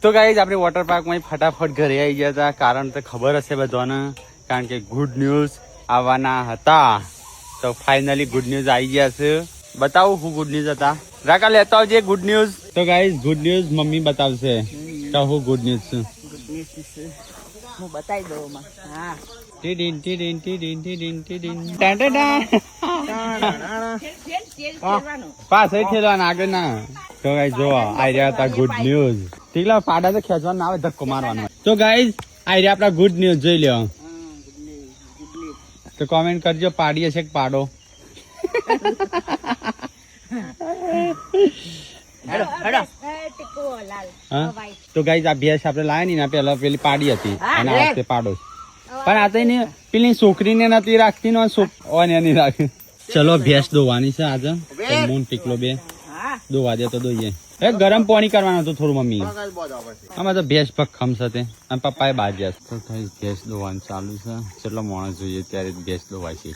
તો ગાઈઝ આપણે વોટર પાર્કમાં ફટાફટ ઘરે આવી ગયા હતા. કારણ તો ખબર હશે બધાને, કારણ કે ગુડ ન્યૂઝ આવવાના હતા. તો ફાઇનલી ગુડ ન્યૂઝ આવી ગયા છે. બતાવું શું ગુડ ન્યૂઝ હતા. રાકા લેતા આવજે ગુડ ન્યૂઝ. તો ગાઈઝ ગુડ ન્યૂઝ મમ્મી બતાવશે. તો શું ગુડ ન્યૂઝ છે? હું બતાવી દઉં. હા ટીડીન ટીડીન ટીડીન ટીડીન ટીડીન પાછળ ઠેલવાના આગળ ના. તો ગાઈઝ જો આવી રહ્યા હતા ગુડ ન્યૂઝ. ઠીકલા પાડા તો ખેંચવાનું આવે, ધક્કો મારવાનો. તો ગાઈઝ આવી રહ્યા આપડા ગુડ ન્યૂઝ જોઈ લ્યો. તો કોમેન્ટ કરજો પાડીએ છે કે પાડો. તો ગાઈઝ આ ભેંસ આપણે લાયા ને પેલા પેલી પાડી હતી અને આ વખતે પાડો. પણ આ તો પેલી છોકરીને નથી રાખતી ને નહીં રાખી. ચલો ભેંસ દોવાની છે આજે. મૂન ટીકલો બે દોવા દે તો દોઈએ. ગરમ પાણી કરવાનું હતું થોડું મમ્મી. આમાં તો ભેંસ ભખમ સાથે અને પપ્પાએ બાજ્યા. તો ભેંસ દોવાનું ચાલુ છે. કેટલો માણસ જોઈએ ત્યારે ભેંસ દોવાય છે.